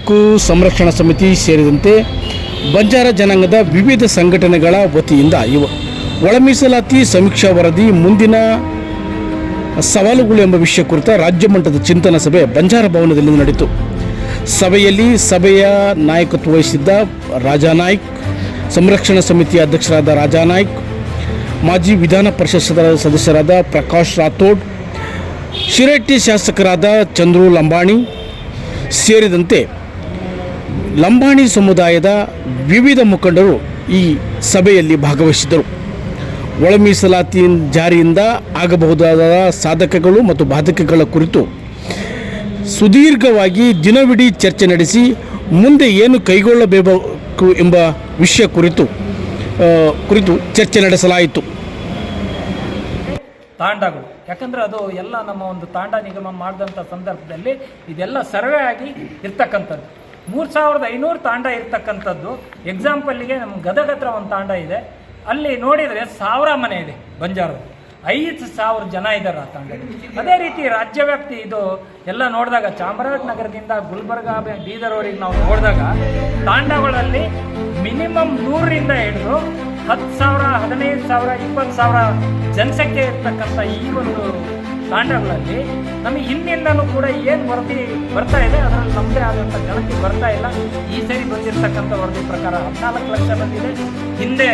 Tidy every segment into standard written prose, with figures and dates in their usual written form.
ಹಕ್ಕು ಸಂರಕ್ಷಣಾ ಸಮಿತಿ ಸೇರಿದಂತೆ ಬಂಜಾರ ಜನಾಂಗದ ವಿವಿಧ ಸಂಘಟನೆಗಳ ವತಿಯಿಂದ ಒಳ ಮೀಸಲಾತಿ ಸಮೀಕ್ಷಾ ವರದಿ ಮುಂದಿನ ಸವಾಲುಗಳು ಎಂಬ ವಿಷಯ ಕುರಿತ ರಾಜ್ಯ ಮಟ್ಟದ ಚಿಂತನಾ ಸಭೆ ಬಂಜಾರ ಭವನದಲ್ಲಿ ನಡೆಯಿತು. ಸಭೆಯಲ್ಲಿ ಸಭೆಯ ನಾಯಕತ್ವ ವಹಿಸಿದ್ದ ರಾಜಾ ನಾಯ್ಕ್, ಸಂರಕ್ಷಣಾ ಸಮಿತಿಯ ಅಧ್ಯಕ್ಷರಾದ ರಾಜಾ ನಾಯ್ಕ್, ಮಾಜಿ ವಿಧಾನ ಪರಿಷತ್ ಸದಸ್ಯರಾದ ಪ್ರಕಾಶ್ ರಾಥೋಡ್, ಶಿರಹಟ್ಟಿ ಶಾಸಕರಾದ ಚಂದ್ರು ಲಂಬಾಣಿ ಸೇರಿದಂತೆ ಲಂಬಾಣಿ ಸಮುದಾಯದ ವಿವಿಧ ಮುಖಂಡರು ಈ ಸಭೆಯಲ್ಲಿ ಭಾಗವಹಿಸಿದ್ದರು. ಒಳ ಮೀಸಲಾತಿ ಜಾರಿಯಿಂದ ಆಗಬಹುದಾದ ಸಾಧಕಗಳು ಮತ್ತು ಬಾಧಕಗಳ ಕುರಿತು ಸುದೀರ್ಘವಾಗಿ ದಿನವಿಡೀ ಚರ್ಚೆ ನಡೆಸಿ ಮುಂದೆ ಏನು ಕೈಗೊಳ್ಳಬೇಕು ಎಂಬ ವಿಷಯ ಕುರಿತು ಚರ್ಚೆ ನಡೆಸಲಾಯಿತು. ತಾಂಡಗಳು, ಯಾಕಂದರೆ ಅದು ಎಲ್ಲ ನಮ್ಮ ಒಂದು ತಾಂಡ ನಿಗಮ ಮಾಡಿದಂಥ ಸಂದರ್ಭದಲ್ಲಿ ಇದೆಲ್ಲ ಸರ್ವೆ ಆಗಿ ಇರ್ತಕ್ಕಂಥದ್ದು. 3500 ತಾಂಡ ಇರ್ತಕ್ಕಂಥದ್ದು. ಎಕ್ಸಾಂಪಲ್ಲಿಗೆ ನಮ್ಮ ಗದಗ ಹತ್ರ ಒಂದು ತಾಂಡ ಇದೆ, ಅಲ್ಲಿ ನೋಡಿದರೆ 1000 ಮನೆ ಇದೆ ಬಂಜಾರ, 5000 ಜನ ಇದ್ದಾರೆ ಆ ತಾಂಡದಲ್ಲಿ. ಅದೇ ರೀತಿ ರಾಜ್ಯವ್ಯಾಪ್ತಿ ಇದು ಎಲ್ಲ ನೋಡಿದಾಗ ಚಾಮರಾಜನಗರದಿಂದ ಗುಲ್ಬರ್ಗ ಬೀದರ್ವರೆಗೆ ನಾವು ನೋಡಿದಾಗ ತಾಂಡಗಳಲ್ಲಿ ಮಿನಿಮಮ್ 100ರಿಂದ ಹಿಡಿದು 10,000, 15,000, 20,000 ಜನಸಂಖ್ಯೆ ಇರ್ತಕ್ಕಂಥ ಈ ಒಂದು ತಾಂಡಗಳಲ್ಲಿ ನಮಗೆ ಹಿಂದಿಂದಲೂ ಕೂಡ ಏನು ವರದಿ ಬರ್ತಾ ಇದೆ ಅದರಲ್ಲಿ ನಮ್ಮದೇ ಆದಂಥ ಗಣತಿ ಬರ್ತಾ ಇಲ್ಲ. ಈ ಸರಿ ಬಂದಿರತಕ್ಕಂಥ ವರದಿ ಪ್ರಕಾರ 14 ಲಕ್ಷ ಬಂದಿದೆ. ಹಿಂದೆ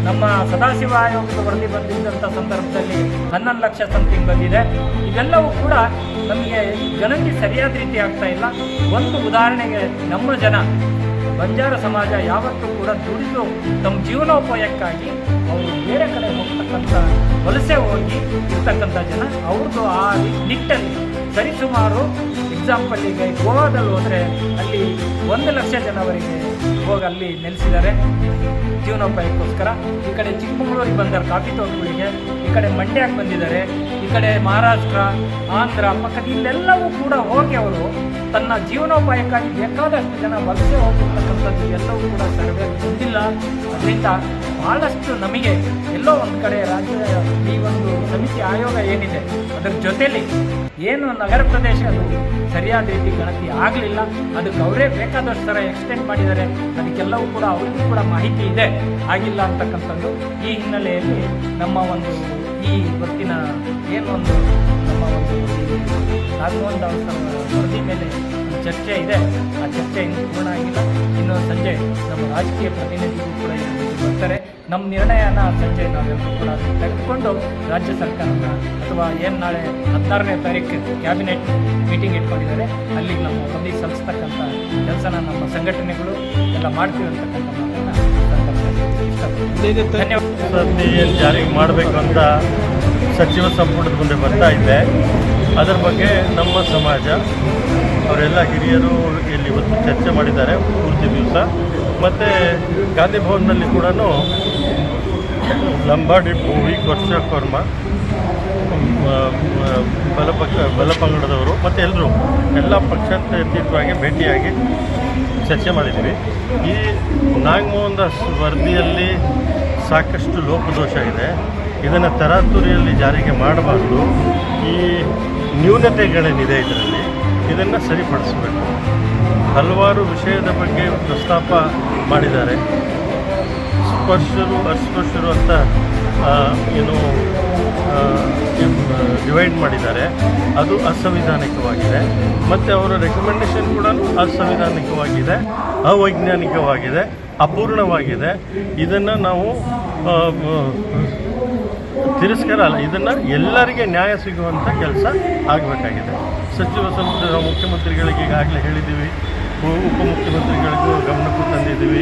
ನಮ್ಮ ಸದಾಶಿವ ಆಯೋಗದ ವರದಿ ಬಂದಿದ್ದಂಥ ಸಂದರ್ಭದಲ್ಲಿ 11 ಲಕ್ಷ ಸಮಥಿಂಗ್ ಬಂದಿದೆ. ಇವೆಲ್ಲವೂ ಕೂಡ ನಮಗೆ ಗಣತಿ ಸರಿಯಾದ ರೀತಿ ಆಗ್ತಾ ಇಲ್ಲ. ಒಂದು ಉದಾಹರಣೆಗೆ, ನಮ್ಮ ಜನ ಬಂಜಾರ ಸಮಾಜ ಯಾವತ್ತೂ ಕೂಡ ದುಡಿದು ತಮ್ಮ ಜೀವನೋಪಾಯಕ್ಕಾಗಿ ಅವರು ಬೇರೆ ಕಡೆ ಹೋಗ್ತಕ್ಕಂಥ ವಲಸೆ ಹೋಗಿ ಇರ್ತಕ್ಕಂಥ ಜನ. ಅವ್ರದ್ದು ಆ ನಿಟ್ಟಲ್ಲಿ ಸರಿಸುಮಾರು ಎಕ್ಸಾಂಪಲ್ಲಿಗೆ ಗೋವಾದಲ್ಲಿ ಹೋದರೆ ಅಲ್ಲಿ 1 ಲಕ್ಷ ಜನವರೆಗೆ ಹೋಗಿ ಅಲ್ಲಿ ನೆಲೆಸಿದ್ದಾರೆ ಜೀವನೋಪಾಯಕ್ಕೋಸ್ಕರ. ಈ ಕಡೆ ಚಿಕ್ಕಮಗಳೂರಿಗೆ ಬಂದಾರೆ ಕಾಫಿ ತೋಟಗಳಿಗೆ, ಈ ಕಡೆ ಮಂಡ್ಯಕ್ಕೆ ಬಂದಿದ್ದಾರೆ, ಈ ಕಡೆ ಮಹಾರಾಷ್ಟ್ರ, ಆಂಧ್ರ ಪಕ್ಕದ ಇಲ್ಲೆಲ್ಲವೂ ಕೂಡ ಹೋಗಿ ಅವರು ತನ್ನ ಜೀವನೋಪಾಯಕ್ಕಾಗಿ ಬೇಕಾದಷ್ಟು ಜನ ವಲಸೆ ಹೋಗಿರ್ತಕ್ಕಂಥದ್ದು ಎಲ್ಲವೂ ಕೂಡ ಸರ್ವೆ ಬಂದಿಲ್ಲ. ಅದರಿಂದ ಭಾಳಷ್ಟು ನಮಗೆ ಎಲ್ಲೋ ಒಂದು ಕಡೆ ರಾಜ್ಯದ ಈ ಒಂದು ಸಮಿತಿ ಆಯೋಗ ಏನಿದೆ ಅದರ ಜೊತೆಯಲ್ಲಿ ಏನು ನಗರ ಪ್ರದೇಶ ಅದು ಸರಿಯಾದ ರೀತಿ ಗಣತಿ ಆಗಲಿಲ್ಲ. ಅದಕ್ಕೆ ಅವರೇ ಬೇಕಾದಷ್ಟು ಥರ ಎಕ್ಸ್ಟೆಂಡ್ ಮಾಡಿದ್ದಾರೆ. ಅದಕ್ಕೆಲ್ಲವೂ ಕೂಡ ಅವ್ರಿಗೂ ಕೂಡ ಮಾಹಿತಿ ಇದೆ, ಆಗಿಲ್ಲ ಅಂತಕ್ಕಂಥದ್ದು. ಈ ಹಿನ್ನೆಲೆಯಲ್ಲಿ ನಮ್ಮ ಒಂದು ಈ ಇವತ್ತಿನ ಏನೊಂದು ನಮ್ಮ ಒಂದು ರಾಘವೇಂದ್ರ ವರದಿ ಮೇಲೆ ಚರ್ಚೆ ಇದೆ, ಆ ಚರ್ಚೆ ಇನ್ನೂ ಪೂರ್ಣ ಆಗಿಲ್ಲ. ಇನ್ನು ಸಂಜೆ ನಮ್ಮ ರಾಜಕೀಯ ಪ್ರತಿನಿಧಿಗಳು ಕೂಡ ಬರ್ತಾರೆ. ನಮ್ಮ ನಿರ್ಣಯನ ಸಂಜೆ ನಾವೆಲ್ಲರೂ ಕೂಡ ತೆಗೆದುಕೊಂಡು ರಾಜ್ಯ ಸರ್ಕಾರದ ಅಥವಾ ಏನು ನಾಳೆ 16ನೇ ತಾರೀಕು ಕ್ಯಾಬಿನೆಟ್ ಮೀಟಿಂಗ್ ಇಟ್ಕೊಂಡಿದ್ದಾರೆ, ಅಲ್ಲಿಗೆ ನಮ್ಮ ವರದಿ ಸಲ್ಲಿಸ್ತಕ್ಕಂಥ ಕೆಲಸನ ನಮ್ಮ ಸಂಘಟನೆಗಳು ಎಲ್ಲ ಮಾಡ್ತೀವಿ ಅಂತಕ್ಕಂಥ ಧನ್ಯವಾದ. ಏನು ಜಾರಿಗೆ ಮಾಡಬೇಕು ಅಂತ ಸಚಿವ ಸಂಪುಟದ ಮುಂದೆ ಬರ್ತಾ ಇದೆ. ಅದರ ಬಗ್ಗೆ ನಮ್ಮ ಸಮಾಜ ಅವರೆಲ್ಲ ಹಿರಿಯರು ಇಲ್ಲಿ ಇವತ್ತು ಚರ್ಚೆ ಮಾಡಿದ್ದಾರೆ ಪೂರ್ತಿ ದಿವಸ. ಮತ್ತು ಗಾಂಧಿ ಭವನದಲ್ಲಿ ಕೂಡ ಲಂಬಾಡಿ ಭೂವಿ ವರ್ಷಕರ್ಮ ಬಲಪಂಗಡದವರು ಮತ್ತು ಎಲ್ಲ ಪಕ್ಷಾತೀತವಾಗಿ ಭೇಟಿಯಾಗಿ ಚರ್ಚೆ ಮಾಡಿದ್ದೀವಿ. ಈ ನಾಗಮೋಹನ್ ದಾಸ್ ವರದಿಯಲ್ಲಿ ಸಾಕಷ್ಟು ಲೋಪದೋಷ ಇದೆ. ಇದನ್ನು ತರಾತುರಿಯಲ್ಲಿ ಜಾರಿಗೆ ಮಾಡಬಾರ್ದು. ಈ ನ್ಯೂನತೆಗಳೇನಿದೆ ಇದನ್ನು ಸರಿಪಡಿಸಬೇಕು. ಹಲವಾರು ವಿಷಯದ ಬಗ್ಗೆ ಪ್ರಸ್ತಾಪ ಮಾಡಿದ್ದಾರೆ. ಅಸ್ಪೃಶ್ಯರು ಅಂತ ಏನು ಡಿವೈಡ್ ಮಾಡಿದ್ದಾರೆ, ಅದು ಅಸಂವಿಧಾನಿಕವಾಗಿದೆ. ಮತ್ತು ಅವರ ರೆಕಮೆಂಡೇಷನ್ ಕೂಡ ಅಸಂವಿಧಾನಿಕವಾಗಿದೆ, ಅವೈಜ್ಞಾನಿಕವಾಗಿದೆ, ಅಪೂರ್ಣವಾಗಿದೆ. ಇದನ್ನು ನಾವು ತಿರಸ್ಕಾರ ಅಲ್ಲ, ಇದನ್ನು ಎಲ್ಲರಿಗೆ ನ್ಯಾಯ ಸಿಗುವಂಥ ಕೆಲಸ ಆಗಬೇಕಾಗಿದೆ. ಸಚಿವ ಸಂಪುಟ ಮುಖ್ಯಮಂತ್ರಿಗಳಿಗೆ ಈಗಾಗಲೇ ಹೇಳಿದ್ದೀವಿ, ಉಪಮುಖ್ಯಮಂತ್ರಿಗಳಿಗೂ ಗಮನಕ್ಕೂ ತಂದಿದ್ದೀವಿ.